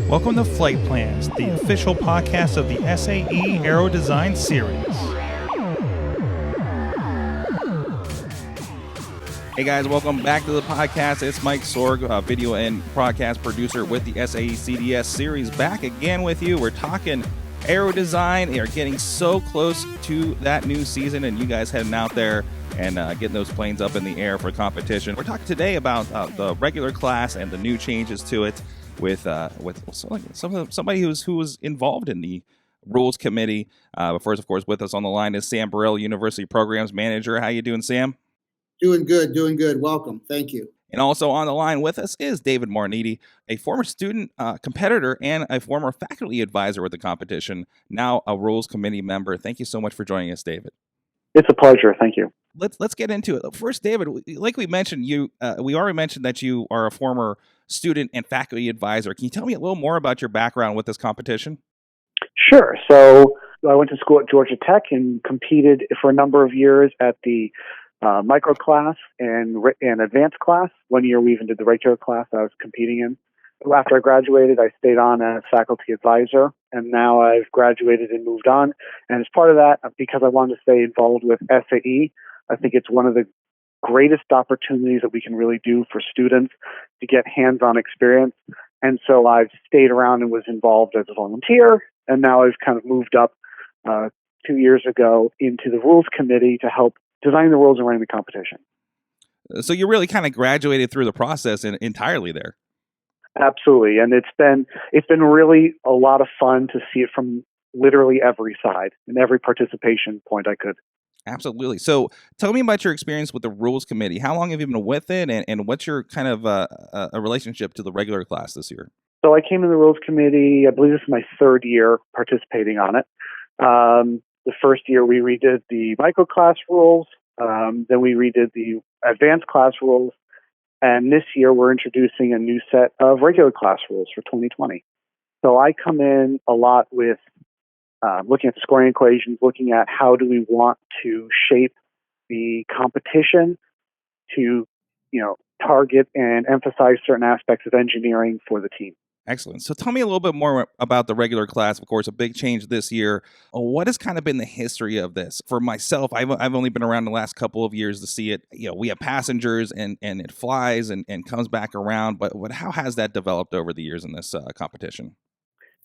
Welcome to Flight Plans, the official podcast of the SAE Aero Design Series. Hey guys, welcome back to the podcast. It's Mike Sorg, video and podcast producer with the SAE CDS series, back again with you. We're talking aero design. They are getting so close to that new season, and you guys heading out there and getting those planes up in the air for competition. We're talking today about the regular class and the new changes to it with somebody who was involved in the rules committee. But first, of course, with us on the line is Sam Burrell, University Programs Manager. How you doing, Sam? Doing good. Welcome. Thank you. And also on the line with us is David Moroniti, a former student competitor and a former faculty advisor with the competition, now a rules committee member. Thank you so much for joining us, David. It's a pleasure. Thank you. Let's get into it. First, David, like we mentioned, we already mentioned that you are a former student and faculty advisor. Can you tell me a little more about your background with this competition? Sure. So I went to school at Georgia Tech and competed for a number of years at the micro class and advanced class. 1 year we even did the regular class I was competing in. After I graduated, I stayed on as faculty advisor, and now I've graduated and moved on. And as part of that, because I wanted to stay involved with SAE, I think it's one of the greatest opportunities that we can really do for students to get hands-on experience. And so I've stayed around and was involved as a volunteer, and now I've kind of moved up 2 years ago into the rules committee to help design the rules and running the competition. So you really kind of graduated through the process entirely there. Absolutely. And it's been really a lot of fun to see it from literally every side and every participation point I could. Absolutely. So tell me about your experience with the rules committee. How long have you been with it, and what's your kind of a relationship to the regular class this year? So I came in the rules committee, I believe this is my third year participating on it. The first year we redid the micro class rules, then we redid the advanced class rules, and this year we're introducing a new set of regular class rules for 2020. So I come in a lot with looking at the scoring equations, looking at how do we want to shape the competition to, target and emphasize certain aspects of engineering for the team. Excellent. So tell me a little bit more about the regular class. Of course, a big change this year. What has kind of been the history of this? For myself, I've only been around the last couple of years to see it. We have passengers and it flies and comes back around. But how has that developed over the years in this competition?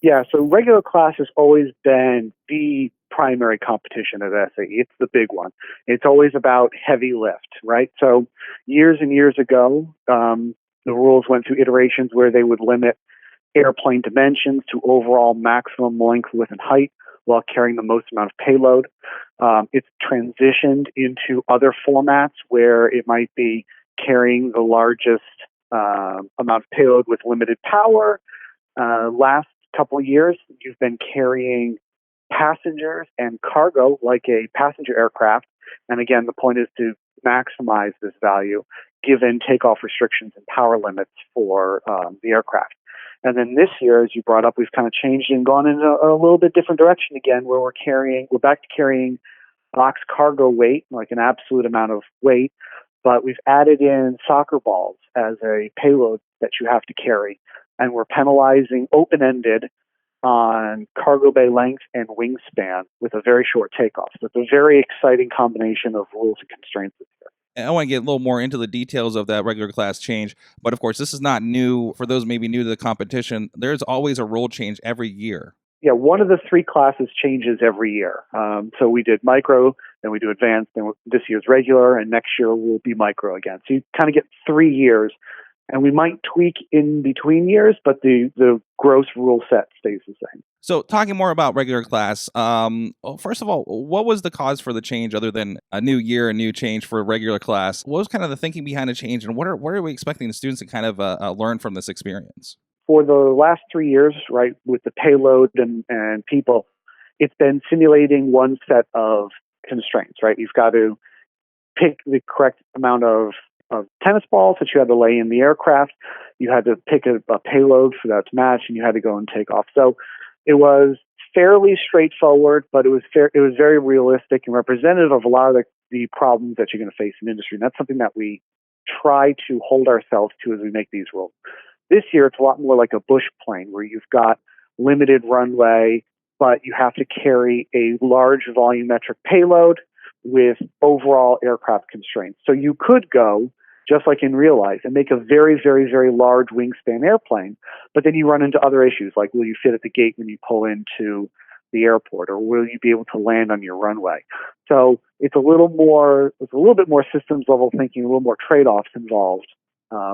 Yeah, so regular class has always been the primary competition at SAE. It's the big one. It's always about heavy lift, right? So years and years ago, the rules went through iterations where they would limit airplane dimensions to overall maximum length, width, and height while carrying the most amount of payload. It's transitioned into other formats where it might be carrying the largest amount of payload with limited power. Last couple of years, you've been carrying passengers and cargo like a passenger aircraft. And again, the point is to maximize this value given takeoff restrictions and power limits for the aircraft. And then this year, as you brought up, we've kind of changed and gone in a little bit different direction again, where we're back to carrying box cargo weight, like an absolute amount of weight, but we've added in soccer balls as a payload that you have to carry. And we're penalizing open-ended on cargo bay length and wingspan with a very short takeoff. So it's a very exciting combination of rules and constraints this year. And I want to get a little more into the details of that regular class change. But of course, this is not new. For those maybe new to the competition, there's always a rule change every year. Yeah, one of the three classes changes every year. So we did micro, then we do advanced, then this year's regular, and next year will be micro again. So you kind of get 3 years. And we might tweak in between years, but the gross rule set stays the same. So talking more about regular class, first of all, what was the cause for the change other than a new year, a new change for regular class? What was kind of the thinking behind the change, and what are we expecting the students to kind of learn from this experience? For the last 3 years, right, with the payload and people, it's been simulating one set of constraints, right? You've got to pick the correct amount of tennis balls that you had to lay in the aircraft. You had to pick a payload for that to match, and you had to go and take off. So it was fairly straightforward, but it was very realistic and representative of a lot of the problems that you're going to face in industry. And that's something that we try to hold ourselves to as we make these rules. This year, it's a lot more like a bush plane where you've got limited runway, but you have to carry a large volumetric payload with overall aircraft constraints. So you could go, just like in real life, and make a very, very, very large wingspan airplane, but then you run into other issues, like will you fit at the gate when you pull into the airport, or will you be able to land on your runway? So it's a little bit more systems level thinking, a little more trade-offs involved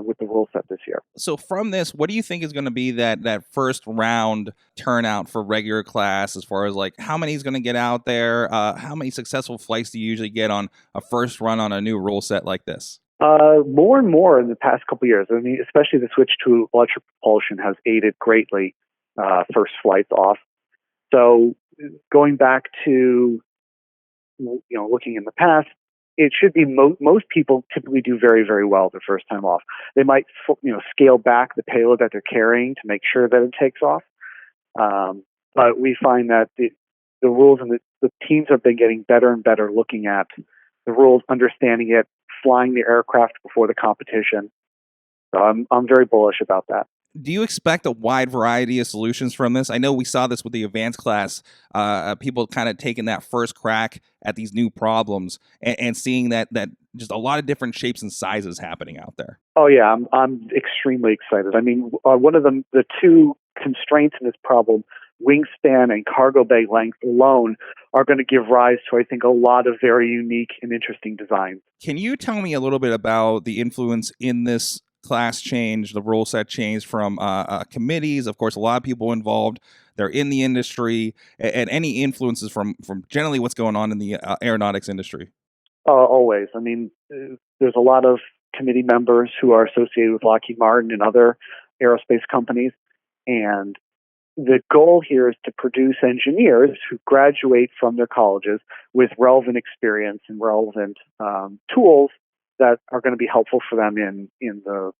with the rule set this year. So from this, what do you think is going to be that first round turnout for regular class, as far as like how many is going to get out there? How many successful flights do you usually get on a first run on a new rule set like this? More and more in the past couple of years. I mean, especially the switch to electric propulsion has aided greatly first flights off. So going back to looking in the past, it should be most people typically do very, very well their first time off. They might scale back the payload that they're carrying to make sure that it takes off. But we find that the rules and the teams have been getting better and better looking at the rules, understanding it, flying the aircraft before the competition. So I'm very bullish about that. Do you expect a wide variety of solutions from this? I know we saw this with the advanced class, people kind of taking that first crack at these new problems and seeing that just a lot of different shapes and sizes happening out there. Oh yeah, I'm extremely excited. I mean, one of the two constraints in this problem, wingspan and cargo bay length alone, are going to give rise to, I think, a lot of very unique and interesting designs. Can you tell me a little bit about the influence in this class change, the rule set change from committees? Of course, a lot of people involved. They're in the industry, and any influences from generally what's going on in the aeronautics industry. Always. I mean, there's a lot of committee members who are associated with Lockheed Martin and other aerospace companies, and the goal here is to produce engineers who graduate from their colleges with relevant experience and relevant tools that are going to be helpful for them in the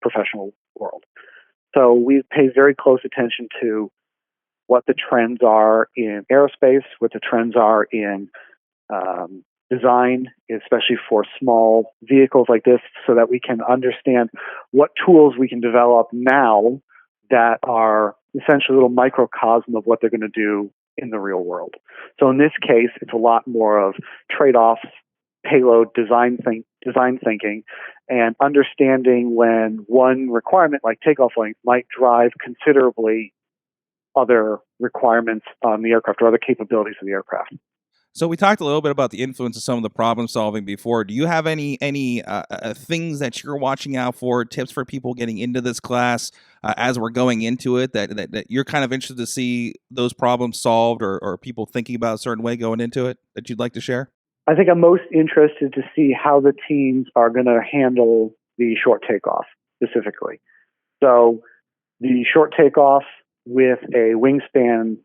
professional world. So we pay very close attention to what the trends are in aerospace, what the trends are in design, especially for small vehicles like this, so that we can understand what tools we can develop now that are essentially a little microcosm of what they're going to do in the real world. So in this case, it's a lot more of trade-offs, payload design thinking, and understanding when one requirement like takeoff length might drive considerably other requirements on the aircraft or other capabilities of the aircraft. So we talked a little bit about the influence of some of the problem solving before. Do you have any things that you're watching out for, tips for people getting into this class as we're going into it, that you're kind of interested to see those problems solved, or people thinking about a certain way going into it that you'd like to share? I think I'm most interested to see how the teams are going to handle the short takeoff specifically. So the short takeoff with a wingspan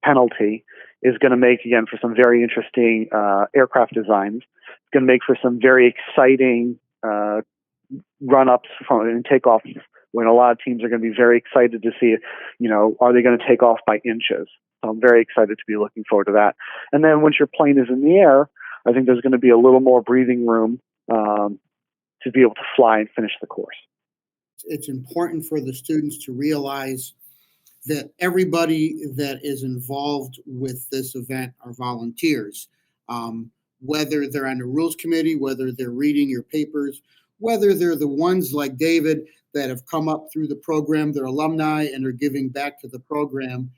penalty is going to make, again, for some very interesting aircraft designs. It's going to make for some very exciting run-ups and takeoffs when a lot of teams are going to be very excited to see, are they going to take off by inches? So I'm very excited to be looking forward to that. And then once your plane is in the air, I think there's going to be a little more breathing room to be able to fly and finish the course. It's important for the students to realize that everybody that is involved with this event are volunteers. Whether they're on the rules committee, whether they're reading your papers, whether they're the ones like David that have come up through the program, they're alumni and are giving back to the program.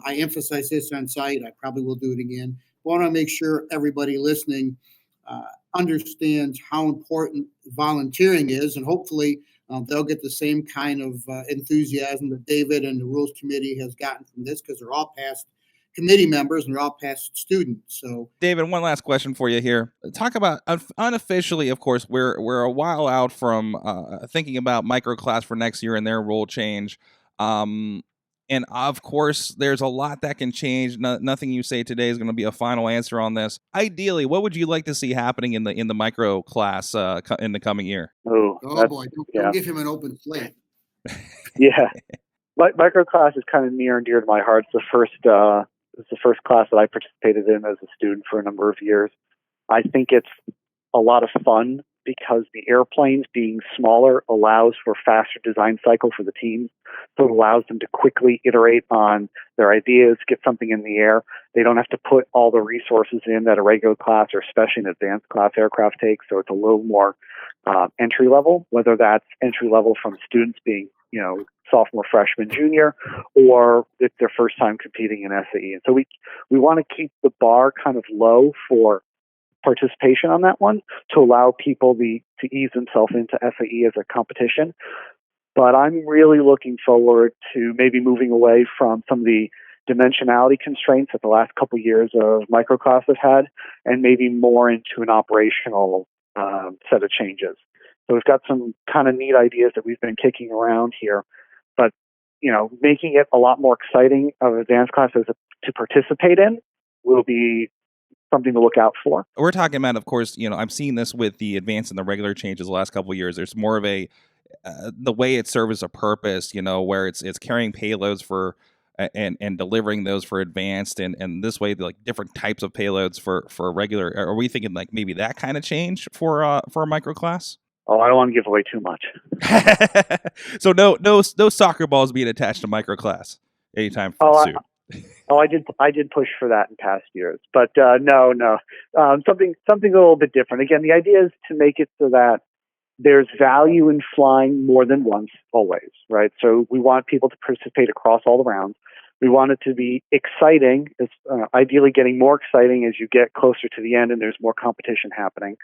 I emphasize this on site. I probably will do it again. I want to make sure everybody listening understands how important volunteering is, and hopefully they'll get the same kind of enthusiasm that David and the Rules Committee has gotten from this, because they're all past committee members and they're all past students. So, David, one last question for you here. Talk about unofficially, of course, we're a while out from thinking about microclass for next year and their rule change. And of course, there's a lot that can change. Nothing you say today is going to be a final answer on this. Ideally, what would you like to see happening in the micro class in the coming year? oh boy, don't give him an open slate. Yeah, microclass is kind of near and dear to my heart. It's the first class that I participated in as a student for a number of years. I think it's a lot of fun because the airplanes being smaller allows for faster design cycle for the teams. So it allows them to quickly iterate on their ideas, get something in the air. They don't have to put all the resources in that a regular class or especially an advanced class aircraft takes. So it's a little more entry level, whether that's entry level from students being, sophomore, freshman, junior, or it's their first time competing in SAE. And so we want to keep the bar kind of low for participation on that one to allow people to ease themselves into SAE as a competition. But I'm really looking forward to maybe moving away from some of the dimensionality constraints that the last couple of years of microclass have had, and maybe more into an operational set of changes. So we've got some kind of neat ideas that we've been kicking around here, but making it a lot more exciting of advanced classes to participate in will be something to look out for. We're talking about, of course, I'm seeing this with the advanced and the regular changes the last couple of years. There's more of a the way it serves a purpose, where it's carrying payloads for and delivering those for advanced, and this way, like different types of payloads for regular. Are we thinking like maybe that kind of change for a microclass? Oh, I don't want to give away too much. So no soccer balls being attached to microclass anytime soon. I did push for that in past years, but no, something a little bit different. Again, the idea is to make it so that there's value in flying more than once, always, right? So we want people to participate across all the rounds. We want it to be exciting, ideally getting more exciting as you get closer to the end and there's more competition happening.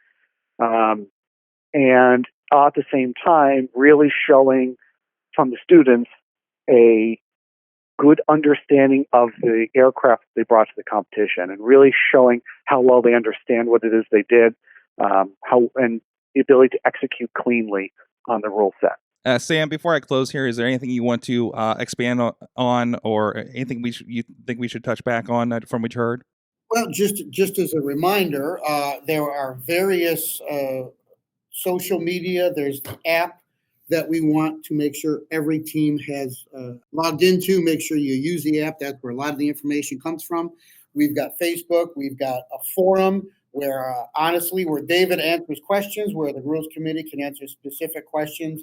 And at the same time, really showing from the students a good understanding of the aircraft they brought to the competition, and really showing how well they understand what it is they did, and the ability to execute cleanly on the rule set. Sam, before I close here, is there anything you want to expand on, or anything you think we should touch back on from what you heard? Well, just as a reminder, there are various social media. There's the app that we want to make sure every team has logged into. Make sure you use the app. That's where a lot of the information comes from. We've got Facebook. We've got a forum where, where David answers questions, where the rules committee can answer specific questions.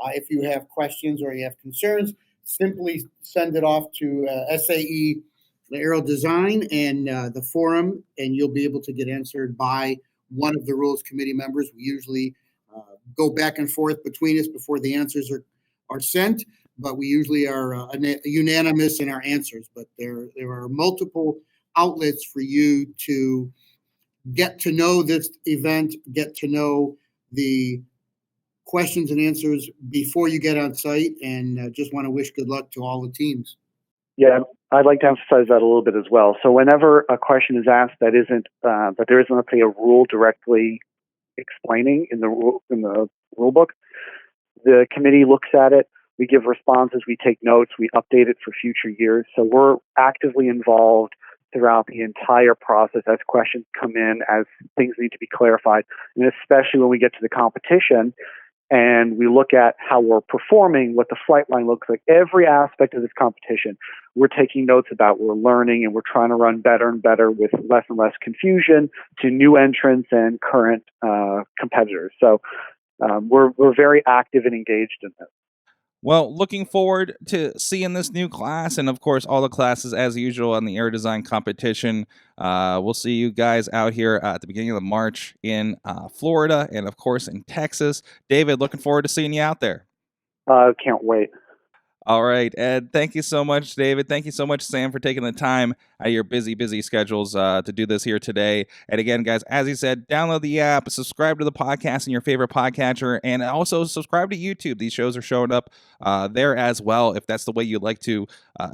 If you have questions or you have concerns, simply send it off to SAE Aero Design and the forum, and you'll be able to get answered by one of the rules committee members. We usually go back and forth between us before the answers are sent, but we usually are unanimous in our answers. But there are multiple outlets for you to get to know this event, get to know the questions and answers before you get on site, and just want to wish good luck to all the teams. Yeah, I'd like to emphasize that a little bit as well. So whenever a question is asked that there isn't, let's say, a rule directly explaining in the rule book, the committee looks at it. We give responses. We take notes. We update it for future years. So we're actively involved throughout the entire process as questions come in, as things need to be clarified, and especially when we get to the competition and we look at how we're performing, what the flight line looks like. Every aspect of this competition, we're taking notes about, we're learning, and we're trying to run better and better with less and less confusion to new entrants and current competitors. So we're very active and engaged in this. Well, looking forward to seeing this new class, and of course all the classes as usual on the Aero Design competition. We'll see you guys out here at the beginning of March in Florida, and of course in Texas. David, looking forward to seeing you out there. Can't wait. All right, Ed, thank you so much, David. Thank you so much, Sam, for taking the time out of your busy schedules to do this here today. And again, guys, as he said, download the app, subscribe to the podcast in your favorite podcatcher, and also subscribe to YouTube. These shows are showing up there as well, if that's the way you'd like to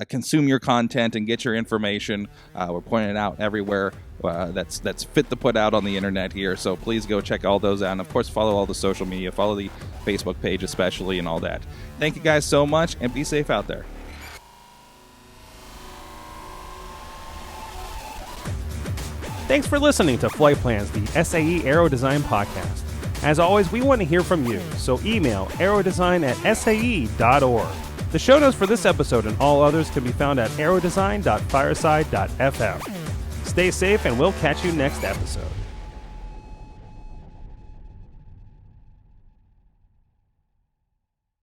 consume your content and get your information. We're pointing it out everywhere that's fit to put out on the internet here. So please go check all those out. And of course, follow all the social media, follow the Facebook page especially, and all that. Thank you guys so much, and be safe out there. Thanks for listening to Flight Plans, the SAE Aero Design podcast. As always, we want to hear from you, so email aerodesign@sae.org. The show notes for this episode and all others can be found at aerodesign.fireside.fm. Stay safe, and we'll catch you next episode.